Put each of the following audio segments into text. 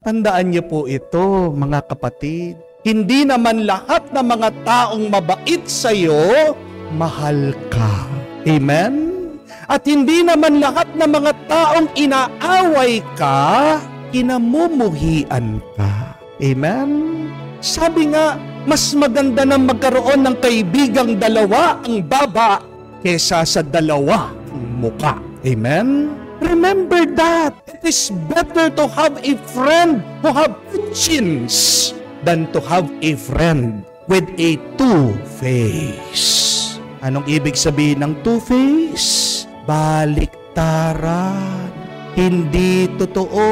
Tandaan niyo po ito, mga kapatid. Hindi naman lahat ng mga taong mabait sa iyo, mahal ka. Amen? At hindi naman lahat ng mga taong inaaway ka, kinamumuhian ka. Amen? Sabi nga, mas maganda na magkaroon ng kaibigang dalawa ang baba kesa sa dalawa ang muka. Amen? Remember that. It is better to have a friend who have two chins than to have a friend with a two-face. Anong ibig sabihin ng two-face? Baliktaran. Hindi totoo.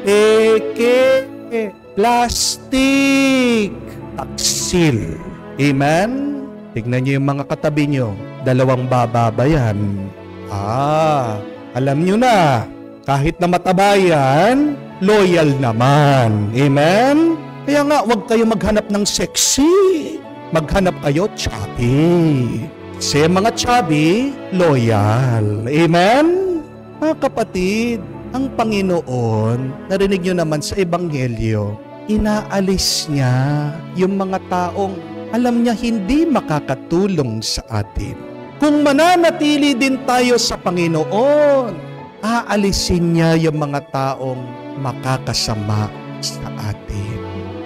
Eke. Plastic. Taksil. Amen? Tignan niyo yung mga katabi niyo. Dalawang bababa yan. Alam niyo na. Kahit na mataba yan, loyal naman. Amen? Kaya nga, huwag kayo maghanap ng sexy. Maghanap kayo chubby. Kasi mga chubby, loyal. Amen? Mga kapatid, ang Panginoon, narinig nyo naman sa Ebanghelyo, inaalis niya yung mga taong alam niya hindi makakatulong sa atin. Kung mananatili din tayo sa Panginoon, aalisin niya yung mga taong makakasama sa atin.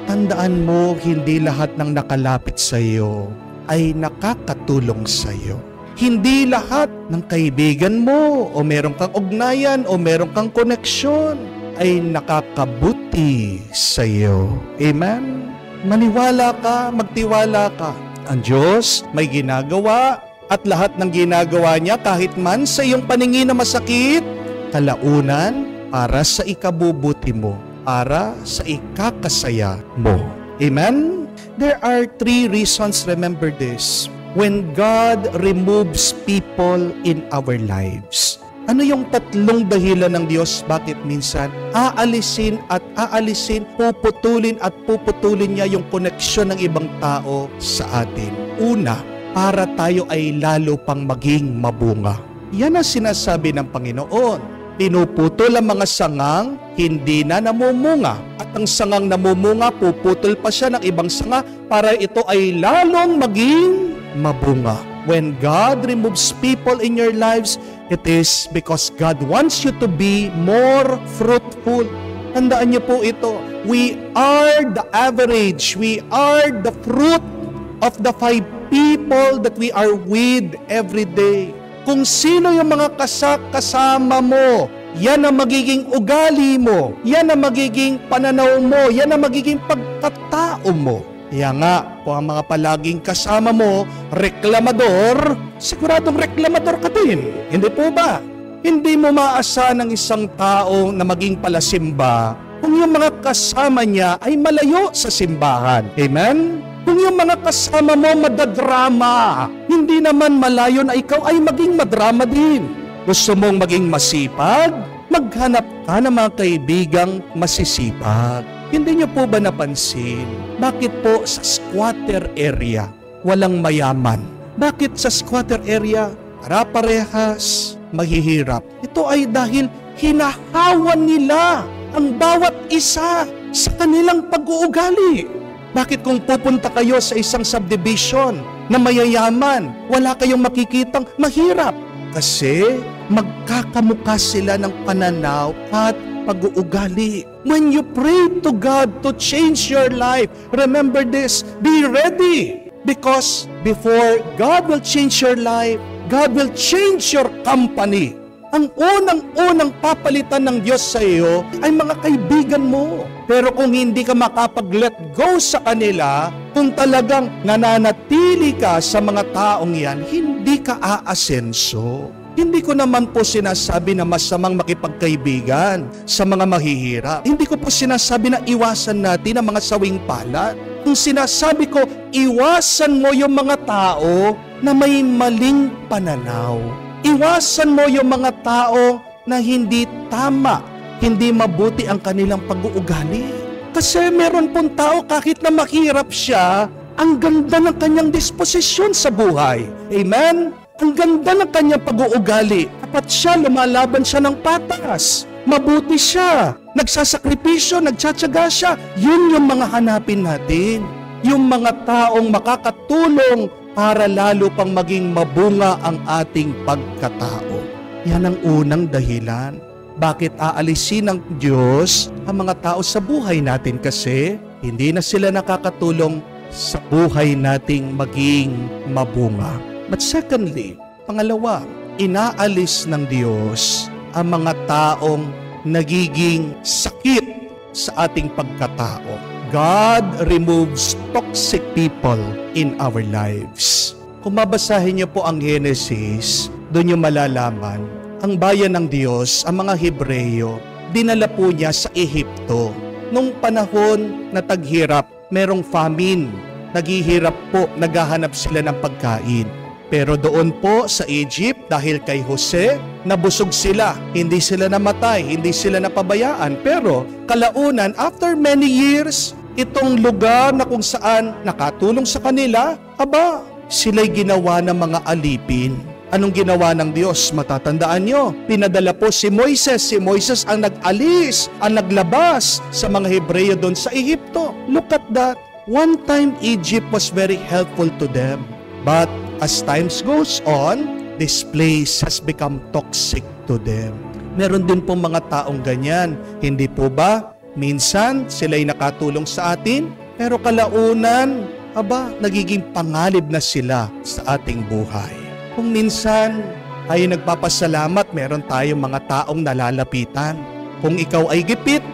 Tandaan mo, hindi lahat ng nakalapit sa iyo ay nakakatulong sa iyo. Hindi lahat ng kaibigan mo o meron kang ugnayan o meron kang koneksyon ay nakakabuti sa iyo. Amen? Maniwala ka, magtiwala ka. Ang Diyos may ginagawa at lahat ng ginagawa niya kahit man sa iyong paningin na masakit, kalaunan para sa ikabubuti mo, para sa ikakasaya mo. Amen? There are 3 reasons, remember this, when God removes people in our lives. Ano yung 3 dahilan ng Diyos bakit minsan aalisin at aalisin, puputulin at puputulin niya yung koneksyon ng ibang tao sa atin? Una, para tayo ay lalo pang maging mabunga. Yan ang sinasabi ng Panginoon. Pinuputol ang mga sangang, hindi na namumunga. At ang sangang namumunga, puputol pa siya ng ibang sanga para ito ay lalong maging mabunga. When God removes people in your lives, it is because God wants you to be more fruitful. Tandaan niyo po ito. We are the average. We are the fruit of the 5 people that we are with every day. Kung sino yung mga kasama mo, yan ang magiging ugali mo, yan ang magiging pananaw mo, yan ang magiging pagkatao mo. Kaya nga, kung ang mga palaging kasama mo, reklamador, siguradong reklamador ka din. Hindi po ba? Hindi mo maasahan ng isang tao na maging palasimba kung yung mga kasama niya ay malayo sa simbahan. Amen? Kung yung mga kasama mo madadrama, hindi naman malayo na ikaw ay maging madrama din. Gusto mong maging masipag? Maghanap ka ng mga kaibigang masisipag. Hindi niyo po ba napansin? Bakit po sa squatter area walang mayaman? Bakit sa squatter area para-parehas mahihirap? Ito ay dahil hinahawan nila ang bawat isa sa kanilang pag-uugali. Bakit kung pupunta kayo sa isang subdivision na mayayaman, wala kayong makikitang mahirap? Kasi magkakamukha sila ng pananaw at pag-uugali. When you pray to God to change your life, remember this, be ready. Because before God will change your life, God will change your company. Ang unang-unang papalitan ng Diyos sa iyo ay mga kaibigan mo. Pero kung hindi ka makapag-let go sa kanila, kung talagang nananatili ka sa mga taong yan, hindi ka aasenso. Hindi ko naman po sinasabi na masamang makipagkaibigan sa mga mahihirap. Hindi ko po sinasabi na iwasan natin ang mga sawing palad. Kung sinasabi ko, iwasan mo yung mga tao na may maling pananaw. Iwasan mo yung mga tao na hindi tama, hindi mabuti ang kanilang pag-uugali. Kasi meron pong tao kahit na mahirap siya, ang ganda ng kanyang disposisyon sa buhay. Amen? Ang ganda ng kanyang pag-uugali. Dapat siya, lumalaban siya ng patas. Mabuti siya. nagsasakripisyo, nagtsatsaga siya. Yun yung mga hanapin natin. Yung mga taong makakatulong para lalo pang maging mabunga ang ating pagkatao. Yan ang unang dahilan. Bakit aalisin ng Diyos ang mga tao sa buhay natin? Kasi hindi na sila nakakatulong sa buhay nating maging mabunga. But secondly, pangalawa, inaalis ng Diyos ang mga taong nagiging sakit sa ating pagkatao. God removes toxic people in our lives. Kung mabasahin niyo po ang Genesis, doon niyo malalaman, ang bayan ng Diyos, ang mga Hebreyo, dinala po niya sa Ehipto. Nung panahon na taghirap, merong famine, naghihirap po, naghahanap sila ng pagkain. Pero doon po sa Egypt, dahil kay Jose, nabusog sila. Hindi sila namatay, hindi sila napabayaan. Pero kalaunan, after many years, itong lugar na kung saan nakatulong sa kanila, sila'y ginawa ng mga alipin. Anong ginawa ng Diyos? Matatandaan nyo, pinadala po si Moises. Si Moises ang nag-alis, ang naglabas sa mga Hebreyo doon sa Ehipto. Look at that. One time, Egypt was very helpful to them. But as times goes on, this place has become toxic to them. Meron din pong mga taong ganyan. Hindi po ba? Minsan, sila'y nakatulong sa atin, pero kalaunan, nagiging pangalib na sila sa ating buhay. Kung minsan tayo nagpapasalamat, meron tayong mga taong nalalapitan. Kung ikaw ay gipit,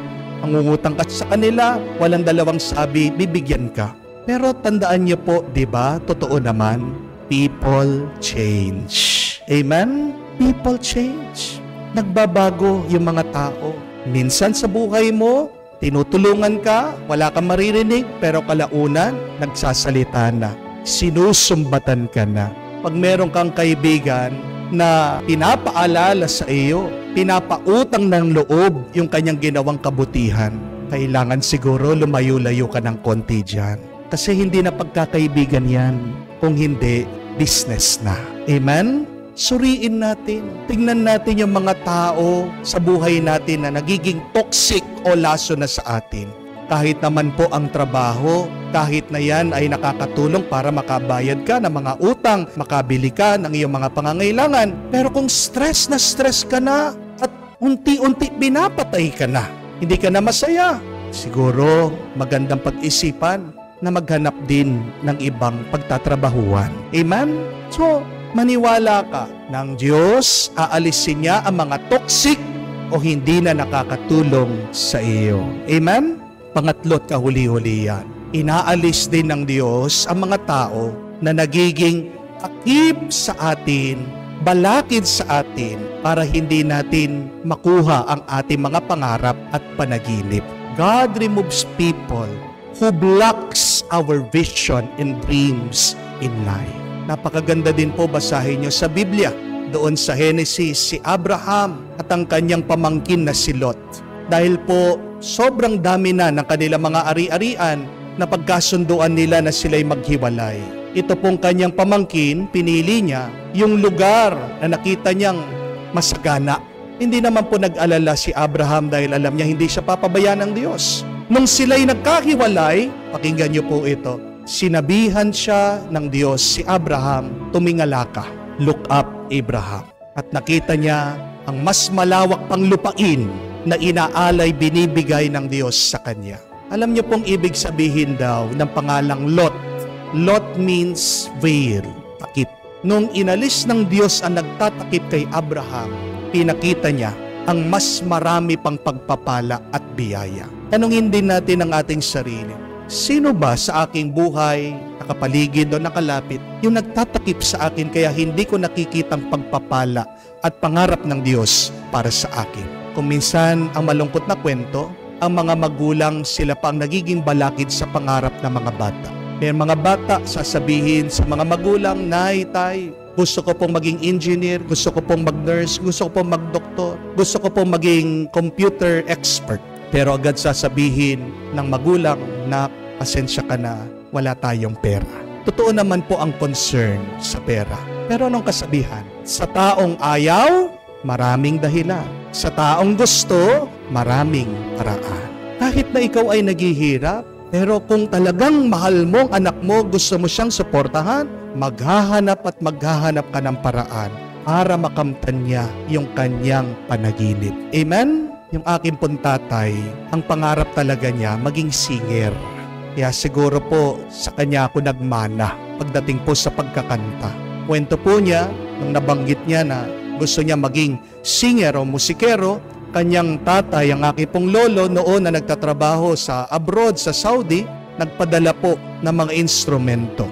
mangungutang ka sa kanila, walang dalawang sabi, bibigyan ka. Pero tandaan niyo po, di ba? Totoo naman, people change. Amen? People change. Nagbabago yung mga tao. Minsan sa buhay mo, tinutulungan ka, wala kang maririnig, pero kalaunan, nagsasalita na. Sinusumbatan ka na. Pag meron kang kaibigan na pinapaalala sa iyo, pinapautang ng loob yung kanyang ginawang kabutihan, kailangan siguro lumayo-layo ka ng konti dyan. Kasi hindi na pagkakaibigan yan. Kung hindi, business na. Amen? Suriin natin. Tingnan natin yung mga tao sa buhay natin na nagiging toxic o laso na sa atin. Kahit naman po ang trabaho, kahit na yan ay nakakatulong para makabayad ka ng mga utang, makabili ka ng iyong mga pangangailangan. Pero kung stress ka na at unti-unti pinapatay ka na, hindi ka na masaya, siguro magandang pag-isipan na maghanap din ng ibang pagtatrabahuan. Amen? So, maniwala ka ng Diyos, aalisin niya ang mga toxic o hindi na nakakatulong sa iyo. Amen? Pangatlo at kahuli-huli yan. Inaalis din ng Diyos ang mga tao na nagiging akip sa atin, balakid sa atin para hindi natin makuha ang ating mga pangarap at panaginip. God removes people who blocks our vision and dreams in life. Napakaganda din po, basahin nyo sa Biblia. Doon sa Genesis, si Abraham at ang kanyang pamangkin na si Lot. Dahil po, sobrang dami na ng kanilang mga ari-arian na pagkasunduan nila na sila'y maghiwalay. Ito pong kanyang pamangkin, pinili niya yung lugar na nakita niyang masagana. Hindi naman po nag-alala si Abraham dahil alam niya hindi siya papabayaan ng Diyos. Nung sila'y nagkahiwalay, pakinggan niyo po ito, sinabihan siya ng Diyos si Abraham, tumingala ka. Look up, Abraham. At nakita niya ang mas malawak pang lupain na inaalay binibigay ng Diyos sa kanya. Alam niyo pong ibig sabihin daw ng pangalang Lot. Lot means veil, takip. Nung inalis ng Diyos ang nagtatakip kay Abraham, pinakita niya ang mas marami pang pagpapala at biyaya. Tanungin din natin ang ating sarili. Sino ba sa aking buhay, nakapaligid o nakalapit, yung nagtatakip sa akin kaya hindi ko nakikitang pagpapala at pangarap ng Diyos para sa akin? Kung minsan ang malungkot na kwento, ang mga magulang sila pa ang nagiging balakid sa pangarap ng mga bata. May mga bata sasabihin sa mga magulang, Nay, Tay, gusto ko pong maging engineer, gusto ko pong mag-nurse, gusto ko pong mag-doktor, gusto ko pong maging computer expert. Pero agad sasabihin ng magulang na pasensya ka na, wala tayong pera. Totoo naman po ang concern sa pera. Pero anong kasabihan? Sa taong ayaw, maraming dahilan. Sa taong gusto, maraming paraan. Kahit na ikaw ay naghihirap, pero kung talagang mahal mo ang anak mo, gusto mo siyang suportahan, maghahanap at maghahanap ka ng paraan para makamtan niya yung kanyang panaginip. Amen? Yung aking pong tatay, ang pangarap talaga niya maging singer. Kaya siguro po sa kanya ako nagmana pagdating po sa pagkakanta. Kwento po niya, nung nabanggit niya na gusto niya maging singer o musikero, kanyang tatay, ang aking pong lolo noon na nagtatrabaho sa abroad, sa Saudi, nagpadala po ng mga instrumento.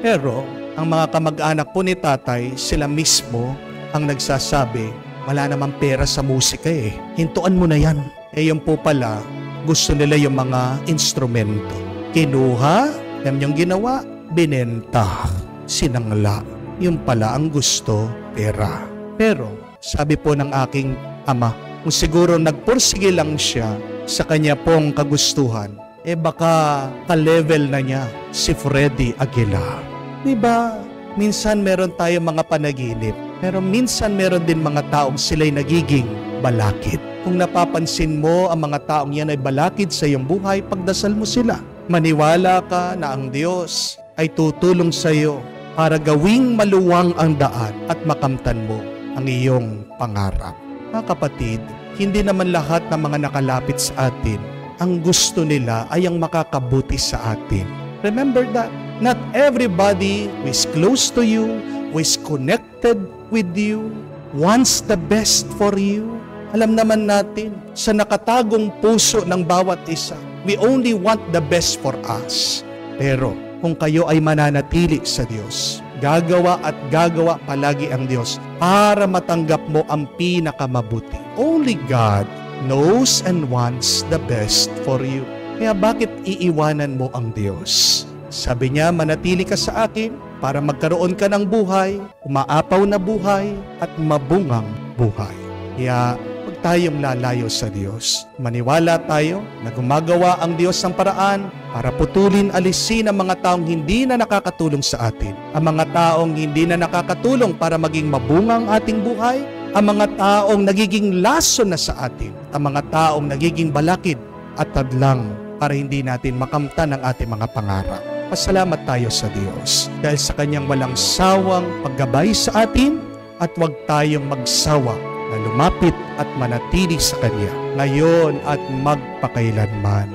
Pero ang mga kamag-anak po ni tatay, sila mismo ang nagsasabi, wala namang pera sa musika eh. Hintuan mo na yan. Yun po pala, gusto nila yung mga instrumento. Kinuha, yung ginawa, binenta, sinangla. Yung pala ang gusto, pera. Pero, sabi po ng aking ama, kung siguro nagpursige lang siya sa kanya pong kagustuhan, baka ka-level na niya si Freddy Aguilar. Diba? Minsan meron tayong mga panaginip, pero minsan meron din mga taong sila'y nagiging balakid. Kung napapansin mo ang mga taong yan ay balakid sa iyong buhay, pagdasal mo sila. Maniwala ka na ang Diyos ay tutulong sa iyo para gawing maluwang ang daan at makamtan mo ang iyong pangarap. Mga kapatid, hindi naman lahat ng mga nakalapit sa atin, ang gusto nila ay ang makakabuti sa atin. Remember that. Not everybody who is close to you, who is connected with you, wants the best for you. Alam naman natin, sa nakatagong puso ng bawat isa, we only want the best for us. Pero kung kayo ay mananatili sa Diyos, gagawa at gagawa palagi ang Diyos para matanggap mo ang pinakamabuti. Only God knows and wants the best for you. Kaya bakit iiwanan mo ang Diyos? Sabi niya, manatili ka sa akin para magkaroon ka ng buhay, umaapaw na buhay at mabungang buhay. Kaya huwag tayong lalayo sa Diyos. Maniwala tayo na gumagawa ang Diyos ng paraan para putulin, alisin ang mga taong hindi na nakakatulong sa atin. Ang mga taong hindi na nakakatulong para maging mabungang ating buhay. Ang mga taong nagiging laso na sa atin. Ang mga taong nagiging balakid at tadlang para hindi natin makamtan ang ating mga pangarap. Pasalamat tayo sa Diyos dahil sa Kanyang walang sawang paggabay sa atin at huwag tayong magsawa na lumapit at manatili sa Kanya ngayon at magpakailanman.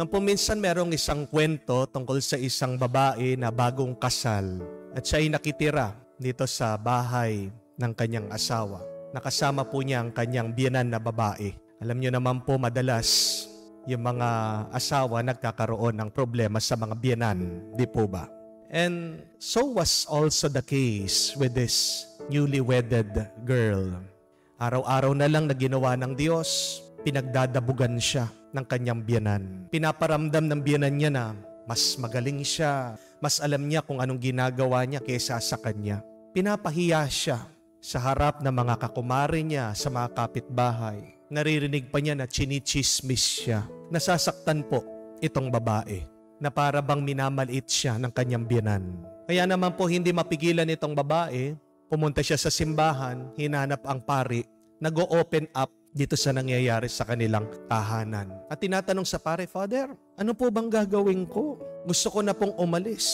Nang puminsan merong isang kwento tungkol sa isang babae na bagong kasal at siya ay nakitira dito sa bahay ng kanyang asawa. Nakasama po niya ang kanyang biyenan na babae. Alam niyo naman po madalas yung mga asawa nagkakaroon ng problema sa mga biyenan, di po ba? And so was also the case with this newly wedded girl. Araw-araw na lang na ginawa ng Diyos, pinagdadabugan siya ng kanyang biyenan. Pinaparamdam ng biyenan niya na mas magaling siya, mas alam niya kung anong ginagawa niya kaysa sa kanya. Pinapahiya siya sa harap ng mga kakumare niya, sa mga kapitbahay. Naririnig pa niya na chinichismis siya. Nasasaktan po itong babae na para bang minamaliit siya ng kanyang biyenan. Kaya naman po hindi mapigilan itong babae. Pumunta siya sa simbahan, hinanap ang pari, nag-o-open up dito sa nangyayari sa kanilang tahanan. At tinatanong sa pare, Father, ano po bang gagawin ko? Gusto ko na pong umalis.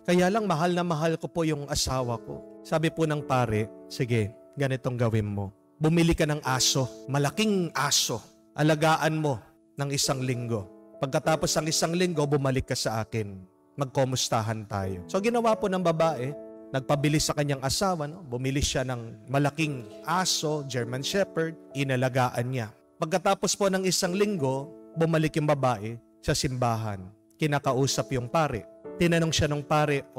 Kaya lang mahal na mahal ko po yung asawa ko. Sabi po ng pare, sige, ganitong gawin mo. Bumili ka ng aso, malaking aso. Alagaan mo ng 1 linggo. Pagkatapos ng 1 linggo, bumalik ka sa akin. Magkomustahan tayo. So ginawa po ng babae, nagpabili sa kanyang asawa, no? Bumili siya ng malaking aso, German Shepherd, inalagaan niya. Pagkatapos po ng 1 linggo, bumalik yung babae sa simbahan. Kinakausap yung pare. Tinanong siya ng pare,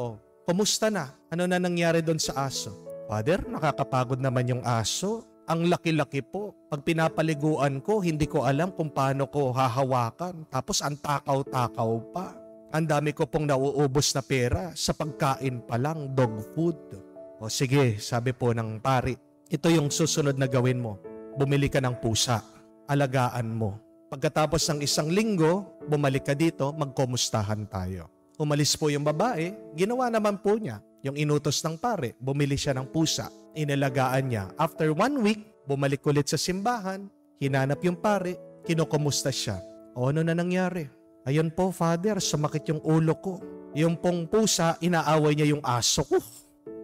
kumusta na? Ano na nangyari doon sa aso? Father, nakakapagod naman yung aso. Ang laki-laki po. Pag pinapaliguan ko, hindi ko alam kung paano ko hahawakan. Tapos ang takaw-takaw pa. Ang dami ko pong nauubos na pera sa pagkain pa lang, dog food. O sige, sabi po ng pari, ito yung susunod na gawin mo. Bumili ka ng pusa. Alagaan mo. Pagkatapos ng 1 linggo, bumalik ka dito, magkomustahan tayo. Umalis po yung babae, ginawa naman po niya. yung inutos ng pare, bumili siya ng pusa. Inalagaan niya. After 1 week, bumalik ulit sa simbahan, hinanap yung pare, kinukumusta siya. O ano na nangyari? Ayun po, Father, sumakit yung ulo ko. Yung pong pusa, inaaway niya yung aso ko.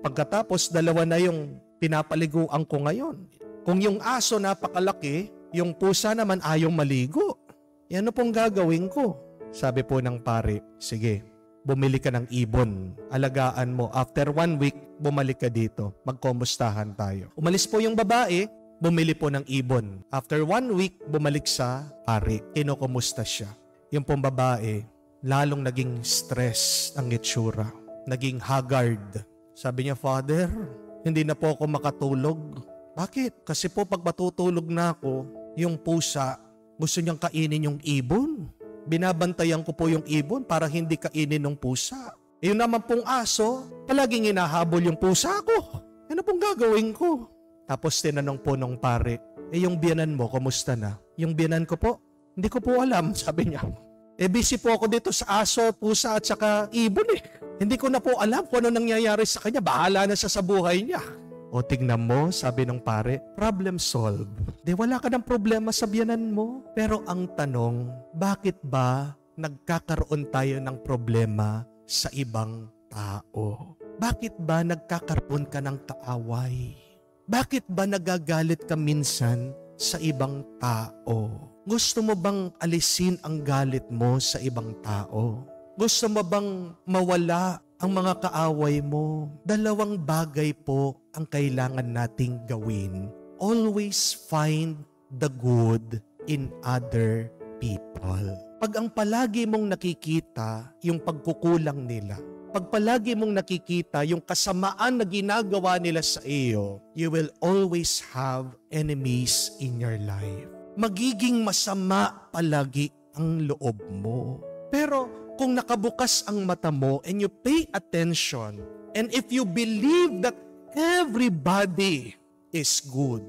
Pagkatapos, 2 na yung pinapaliguan ko ngayon. Kung yung aso napakalaki, yung pusa naman ayaw maligo. Ano pong gagawin ko? Sabi po ng pare, sige, bumili ka ng ibon. Alagaan mo. After 1 week, bumalik ka dito. Magkumustahan tayo. Umalis po yung babae, bumili po ng ibon. After 1 week, bumalik sa pare. Kinukumusta siya. Yung pong babae, lalong naging stress ang itsura. Naging haggard. Sabi niya, Father, hindi na po ako makatulog. Bakit? Kasi po pag matutulog na ako, yung pusa, gusto niyang kainin yung ibon. Binabantayan ko po yung ibon para hindi kainin ng pusa. Yung naman pong aso, palaging hinahabol yung pusa ko. Ano pong gagawin ko? Tapos tinanong po nung pare, yung biyanan mo, kumusta na? Yung biyanan ko po, hindi ko po alam, sabi niya. Busy po ako dito sa aso, pusa at saka ibon Hindi ko na po alam kung ano nangyayari sa kanya. Bahala na siya sa buhay niya. O tignan mo, sabi ng pare, problem solved. Di wala ka ng problema sa biyanan mo. Pero ang tanong, bakit ba nagkakaroon tayo ng problema sa ibang tao? Bakit ba nagkakaroon ka ng kaaway? Bakit ba nagagalit ka minsan sa ibang tao? Gusto mo bang alisin ang galit mo sa ibang tao? Gusto mo bang mawala ang mga kaaway mo? 2 bagay po ang kailangan nating gawin. Always find the good in other people. Pag ang palagi mong nakikita yung pagkukulang nila, pag palagi mong nakikita yung kasamaan na ginagawa nila sa iyo, you will always have enemies in your life. Magiging masama palagi ang loob mo. Pero kung nakabukas ang mata mo and you pay attention, and if you believe that everybody is good,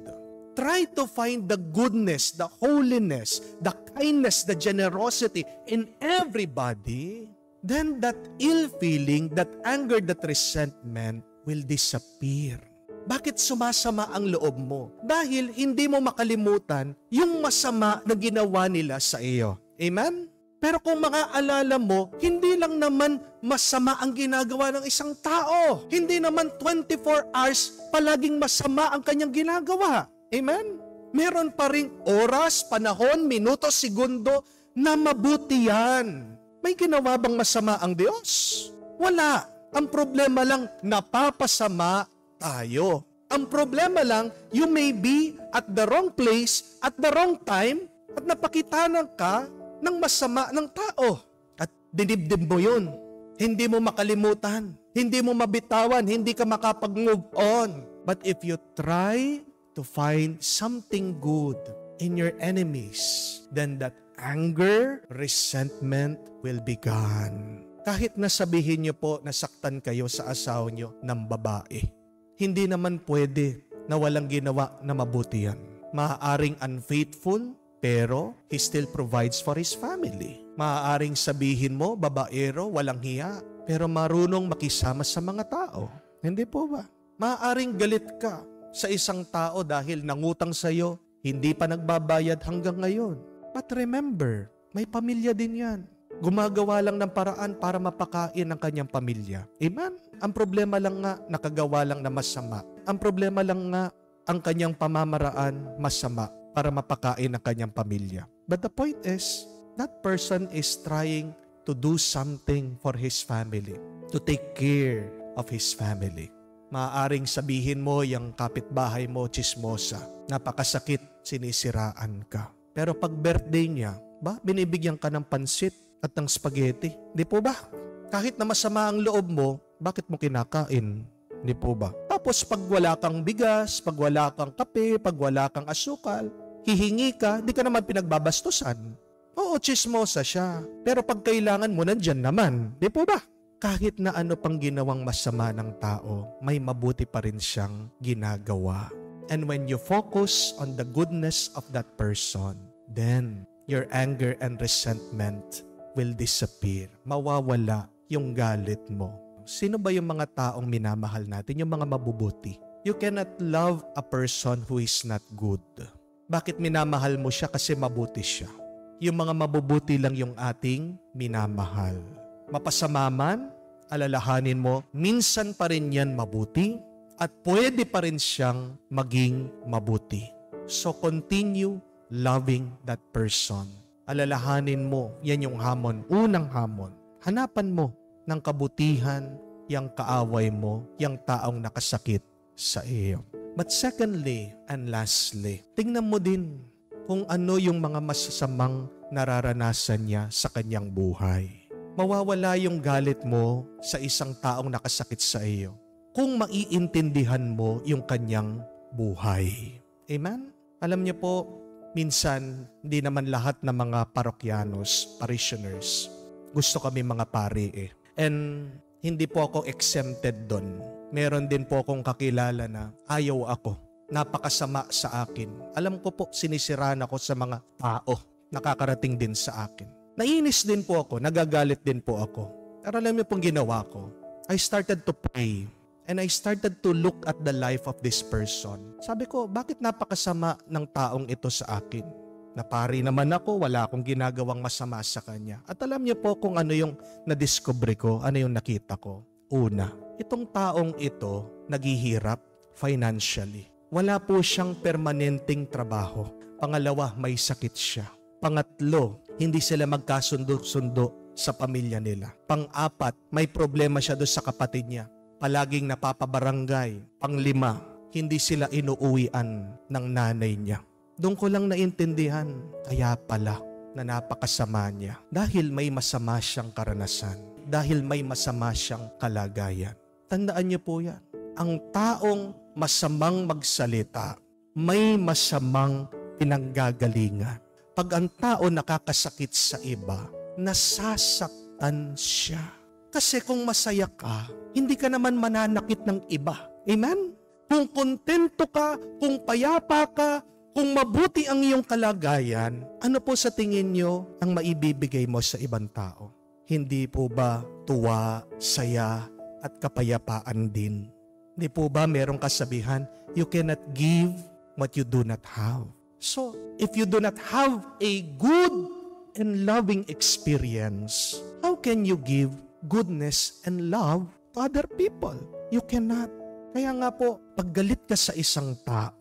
try to find the goodness, the holiness, the kindness, the generosity in everybody, then that ill feeling, that anger, that resentment will disappear. Bakit sumasama ang loob mo? Dahil hindi mo makalimutan yung masama na ginawa nila sa iyo. Amen? Pero kung makaalala mo, hindi lang naman masama ang ginagawa ng isang tao. Hindi naman 24 hours palaging masama ang kanyang ginagawa. Amen? Meron pa ring oras, panahon, minuto, segundo na mabuti yan. May ginawa bang masama ang Diyos? Wala. Ang problema lang, napapasama tayo. Ang problema lang, you may be at the wrong place, at the wrong time, at napakitanan ka ng masama ng tao. At dinibdib mo yun. Hindi mo makalimutan. Hindi mo mabitawan. Hindi ka makapag-move on. But if you try to find something good in your enemies, then that anger, resentment will be gone. Kahit nasabihin niyo po nasaktan kayo sa asawa niyo ng babae, hindi naman pwede na walang ginawa na mabuti yan. Maaaring unfaithful, pero he still provides for his family. Maaaring sabihin mo, babaero, walang hiya, pero marunong makisama sa mga tao. Hindi po ba? Maaaring galit ka sa isang tao dahil nangutang sa'yo, hindi pa nagbabayad hanggang ngayon. But remember, may pamilya din yan. Gumagawa lang ng paraan para mapakain ang kanyang pamilya. Amen? Ang problema lang nga, nakagawa lang na masama. Ang problema lang nga, ang kanyang pamamaraan masama para mapakain ang kanyang pamilya. But the point is, that person is trying to do something for his family, to take care of his family. Maaaring sabihin mo, yung kapitbahay mo, chismosa, napakasakit, sinisiraan ka. Pero pag birthday niya, binibigyan ka ng pansit at ng spaghetti. Di po ba? Kahit na masama ang loob mo, bakit mo kinakain? Di po ba? Tapos pag wala kang bigas, pag wala kang kape, pag wala kang asukal, hihingi ka, di ka naman pinagbabastusan. Oo, chismosa siya. Pero pag kailangan mo, nandyan naman. Di po ba? Kahit na ano pang ginawang masama ng tao, may mabuti pa rin siyang ginagawa. And when you focus on the goodness of that person, then your anger and resentment will disappear. Mawawala yung galit mo. Sino ba yung mga taong minamahal natin? Yung mga mabubuti. You cannot love a person who is not good. Bakit minamahal mo siya? Kasi mabuti siya. Yung mga mabubuti lang yung ating minamahal. Mapasama man, alalahanin mo, minsan pa rin yan mabuti at pwede pa rin siyang maging mabuti. So continue loving that person. Alalahanin mo, yan yung hamon, unang hamon. Hanapan mo ng kabutihan, yung kaaway mo, yung taong nakasakit sa iyo. But secondly and lastly, tingnan mo din kung ano yung mga masasamang nararanasan niya sa kanyang buhay. Mawawala yung galit mo sa isang taong nakasakit sa iyo kung maiintindihan mo yung kanyang buhay. Amen? Alam niyo po, minsan hindi naman lahat ng mga parokyanos, parishioners, gusto kami mga pari And hindi po ako exempted doon. Meron din po akong kakilala na ayaw ako. Napakasama sa akin. Alam ko po, sinisiraan ako sa mga tao. Nakakarating din sa akin. Nainis din po ako, nagagalit din po ako. Pero alam niyo pong ginawa ko, I started to pray and I started to look at the life of this person. Sabi ko, bakit napakasama ng taong ito sa akin? Napari naman ako, wala akong ginagawang masama sa kanya. At alam niyo po kung ano yung nadiscover ko, ano yung nakita ko. Una, itong taong ito naghihirap financially. Wala po siyang permanenteng trabaho. Pangalawa, may sakit siya. Pangatlo, hindi sila magkasundo-sundo sa pamilya nila. Pang-apat, may problema siya doon sa kapatid niya. Palaging napapabarangay. Pang-lima, hindi sila inuuwian ng nanay niya. Doon ko lang naintindihan, kaya pala na napakasama niya. Dahil may masama siyang karanasan. Dahil may masama siyang kalagayan. Tandaan niyo po yan. Ang taong masamang magsalita, may masamang pinanggagalingan. Pag ang tao nakakasakit sa iba, nasasaktan siya. Kasi kung masaya ka, hindi ka naman mananakit ng iba. Amen? Kung kontento ka, kung payapa ka, kung mabuti ang iyong kalagayan, ano po sa tingin nyo ang maibibigay mo sa ibang tao? Hindi po ba tuwa, saya, at kapayapaan din? Hindi po ba merong kasabihan, you cannot give what you do not have? So, if you do not have a good and loving experience, how can you give goodness and love to other people? You cannot. Kaya nga po, pag galit ka sa isang tao,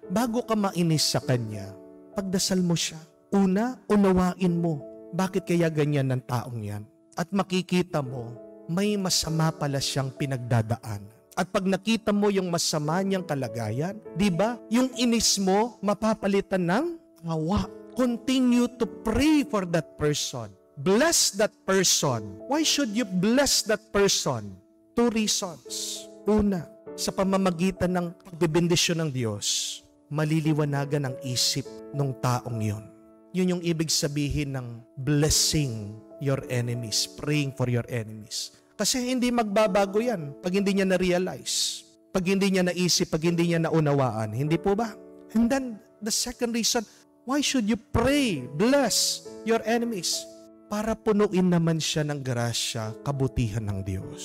bago ka mainis sa kanya, pagdasal mo siya. Una, unawain mo. Bakit kaya ganyan ng taong yan? At makikita mo, may masama pala siyang pinagdadaan. At pag nakita mo yung masama niyang kalagayan, di ba? Yung inis mo, mapapalitan ng awa. Continue to pray for that person. Bless that person. Why should you bless that person? 2 reasons. Una, sa pamamagitan ng pagbibendisyon ng Diyos, maliliwanagan ang isip ng taong yun. Yun yung ibig sabihin ng blessing your enemies, praying for your enemies. Kasi hindi magbabago yan pag hindi niya na-realize, pag hindi niya naisip, pag hindi niya naunawaan. Hindi po ba? And then, the second reason, why should you pray, bless your enemies? Para punuin naman siya ng grasya, kabutihan ng Diyos.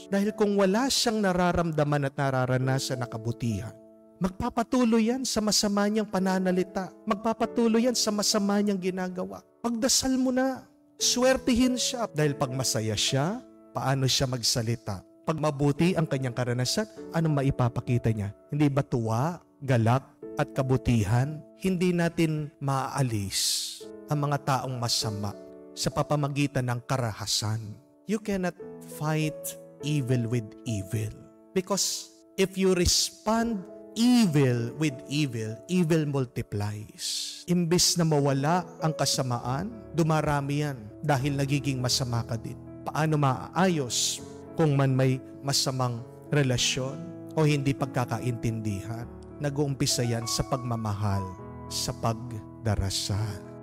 Dahil kung wala siyang nararamdaman at nararanasan na kabutihan, magpapatuloy yan sa masama niyang pananalita. Magpapatuloy yan sa masama niyang ginagawa. Pagdasal mo na, swertihin siya. Dahil pag masaya siya, paano siya magsalita? Pag mabuti ang kanyang karanasan, anong maipapakita niya? Hindi ba tuwa, galak, at kabutihan? Hindi natin maaalis ang mga taong masama sa papamagitan ng karahasan. You cannot fight evil with evil. Because if you respond evil with evil, evil multiplies. Imbis na mawala ang kasamaan, dumarami yan dahil nagiging masama ka din. Paano maaayos kung man may masamang relasyon o hindi pagkakaintindihan? Nag-uumpisa yan sa pagmamahal, sa pagdarasal.